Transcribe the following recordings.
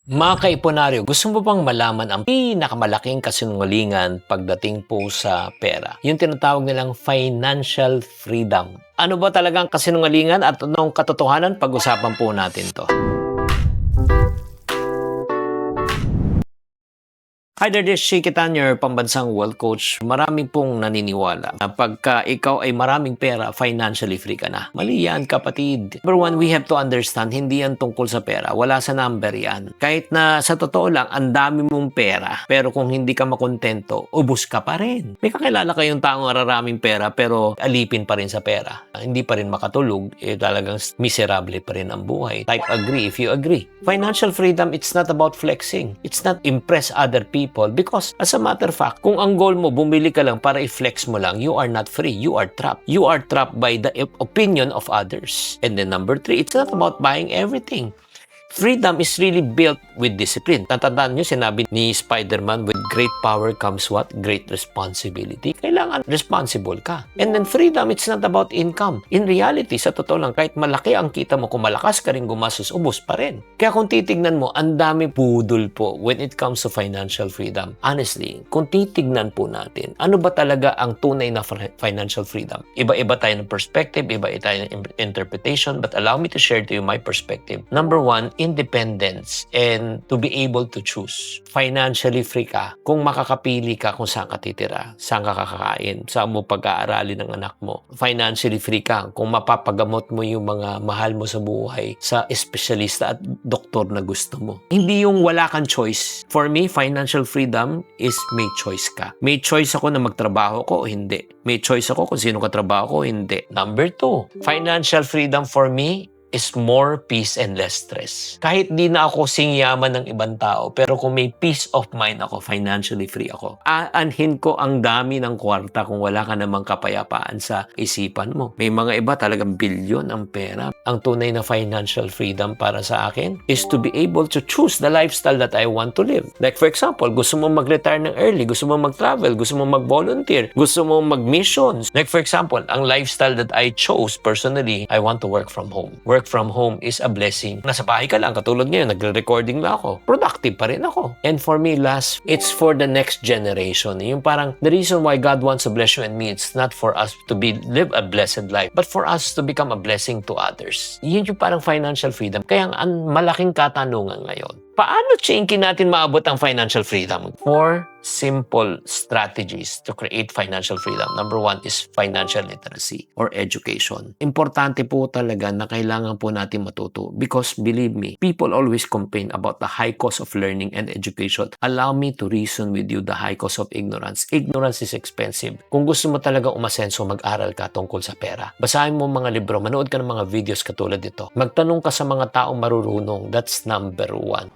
Mga kaiponaryo, gusto mo bang malaman ang pinakamalaking kasinungalingan pagdating po sa pera? Yung tinatawag nilang financial freedom. Ano ba talagang kasinungalingan at anong katotohanan? Pag-usapan po natin to. Hi there, this is Shikitan, your pambansang wealth coach. Marami pong naniniwala na pagka ikaw ay maraming pera, financially free ka na. Mali yan, kapatid. Number one, we have to understand, hindi yan tungkol sa pera. Wala sa number yan. Kahit na sa totoo lang, ang dami mong pera, pero kung hindi ka makontento, ubus ka pa rin. May kakilala kayong taong araraming pera, pero alipin pa rin sa pera. Hindi pa rin makatulog, talagang miserable pa rin ang buhay. Type agree if you agree. Financial freedom, it's not about flexing. It's not impress other people. Because as a matter of fact, kung ang goal mo, bumili ka lang para i-flex mo lang, you are not free. You are trapped. You are trapped by the opinion of others. And then number three, it's not about buying everything. Freedom is really built with discipline. Tatandaan nyo, sinabi ni Spider-Man, with great power comes what? Great responsibility. Kailangan responsible ka. And then freedom, it's not about income. In reality, sa totoo lang, kahit malaki ang kita mo, kung malakas ka rin gumastos, ubos pa rin. Kaya kung titignan mo, ang dami pudol po when it comes to financial freedom. Honestly, kung titignan po natin, ano ba talaga ang tunay na financial freedom? Iba-iba tayo ng perspective, iba-iba tayo ng interpretation, but allow me to share to you my perspective. Number one, independence and to be able to choose. Financially free ka kung makakapili ka kung saan ka titira, saan ka kakakain, saan mo pag-aaralin ng anak mo. Financially free ka kung mapapagamot mo yung mga mahal mo sa buhay sa espesyalista at doktor na gusto mo. Hindi yung wala kang choice. For me, financial freedom is may choice ka. May choice ako na magtrabaho ko o hindi. May choice ako kung sino katrabaho ko o hindi. Number two, financial freedom for me is more peace and less stress. Kahit di na ako singyaman ng ibang tao, pero kung may peace of mind ako, financially free ako, aanhin ko ang dami ng kwarta kung wala ka namang kapayapaan sa isipan mo. May mga iba talagang bilyon ang pera. Ang tunay na financial freedom para sa akin is to be able to choose the lifestyle that I want to live. Like for example, gusto mo mag-retire ng early, gusto mo mag-travel, gusto mo mag-volunteer, gusto mo mag-missions. Like for example, ang lifestyle that I chose personally, I want to work from home. Work from home is a blessing. Nasa bahay ka lang, katulad ngayon, nagre-recording lang ako. Productive pa rin ako. And for me, last, it's for the next generation. Yung parang, the reason why God wants to bless you and me, it's not for us to live a blessed life, but for us to become a blessing to others. Yun yung parang financial freedom. Kaya ang malaking katanungan ngayon, paano chinky natin maabot ang financial freedom? 4 simple strategies to create financial freedom. Number one is financial literacy or education. Importante po talaga na kailangan po natin matuto because believe me, people always complain about the high cost of learning and education. Allow me to reason with you the high cost of ignorance. Ignorance is expensive. Kung gusto mo talaga umasenso, mag-aral ka tungkol sa pera. Basahin mo mga libro, manood ka ng mga videos katulad dito. Magtanong ka sa mga taong marurunong. That's number one.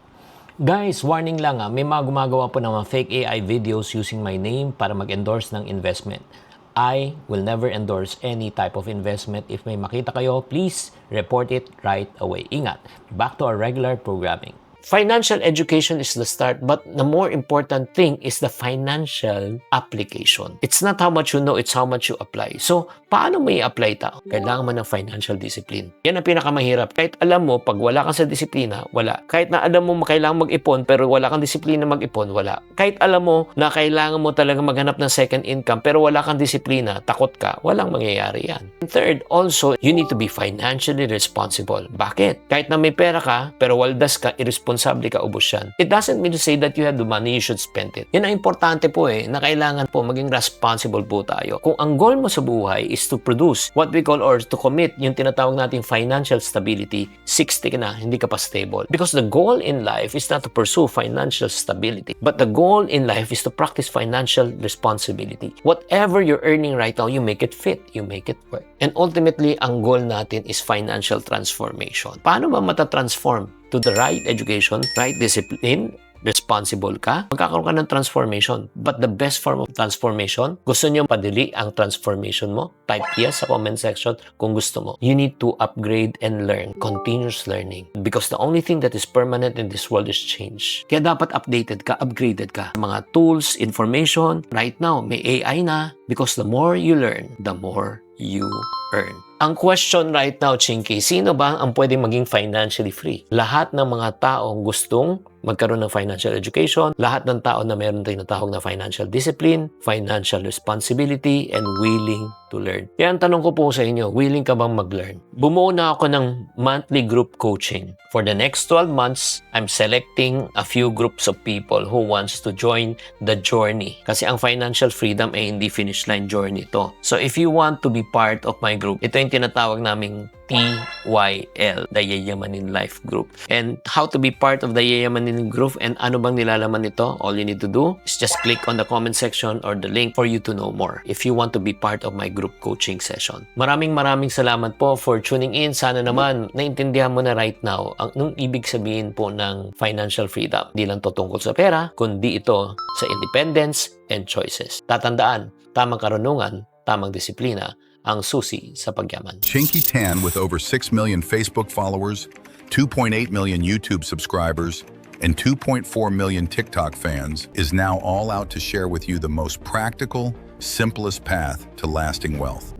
Guys, warning lang may mga gumagawa po ng mga fake AI videos using my name para mag-endorse ng investment. I will never endorse any type of investment. If may makita kayo, please report it right away. Ingat. Back to our regular programming. Financial education is the start, but the more important thing is the financial application. It's not how much you know, it's how much you apply. So, paano mo i-apply ito? Kailangan mo ng financial discipline. Yan ang pinakamahirap. Kahit alam mo, pag wala kang sa disiplina, wala. Kahit na alam mo kailangan mag-ipon, pero wala kang disiplina mag-ipon, wala. Kahit alam mo na kailangan mo talaga maghanap ng second income, pero wala kang disiplina, takot ka, walang mangyayari yan. And third, also, you need to be financially responsible. Bakit? Kahit na may pera ka, pero waldas ka, irresponsible ka, ubos yan. It doesn't mean to say that you have the money, you should spend it. Yan ang importante po na kailangan po maging responsible po tayo. Kung ang goal mo sa buhay is to produce what we call or to commit yung tinatawag nating financial stability, 60 ka na, hindi ka pa stable. Because the goal in life is not to pursue financial stability, but the goal in life is to practice financial responsibility. Whatever you're earning right now, you make it fit, you make it work. And ultimately, ang goal natin is financial transformation. Paano ba matatransform? To the right education, right discipline, responsible ka, magkakaroon ka ng transformation. But the best form of transformation, gusto nyo padili ang transformation mo? Type yes sa comment section kung gusto mo. You need to upgrade and learn. Continuous learning. Because the only thing that is permanent in this world is change. Kaya dapat updated ka, upgraded ka. Mga tools, information, right now, may AI na. Because the more you learn, the more you earn. Ang question right now, Chinky, sino ba ang pwedeng maging financially free? Lahat ng mga taong gustong magkaroon ng financial education. Lahat ng tao na meron tinatawag na financial discipline, financial responsibility, and willing to learn. Kaya ang tanong ko po sa inyo, willing ka bang mag-learn? Bumuo na ako ng monthly group coaching. For the next 12 months, I'm selecting a few groups of people who wants to join the journey. Kasi ang financial freedom ay hindi finish line journey to. So if you want to be part of my group, ito yung tinatawag naming TYL, the Yayamanin Life Group. And how to be part of the Yayamanin Group and ano bang nilalaman nito, all you need to do is just click on the comment section or the link for you to know more if you want to be part of my group coaching session. Maraming salamat po for tuning in. Sana naman naintindihan mo na right now ang ibig sabihin po ng financial freedom. Hindi lang to tungkol sa pera, kundi ito sa independence and choices. Tatandaan, tamang karunungan, tamang disiplina, ang susi sa pagyaman. Chinky Tan, with over 6 million Facebook followers, 2.8 million YouTube subscribers, and 2.4 million TikTok fans, is now all out to share with you the most practical, simplest path to lasting wealth.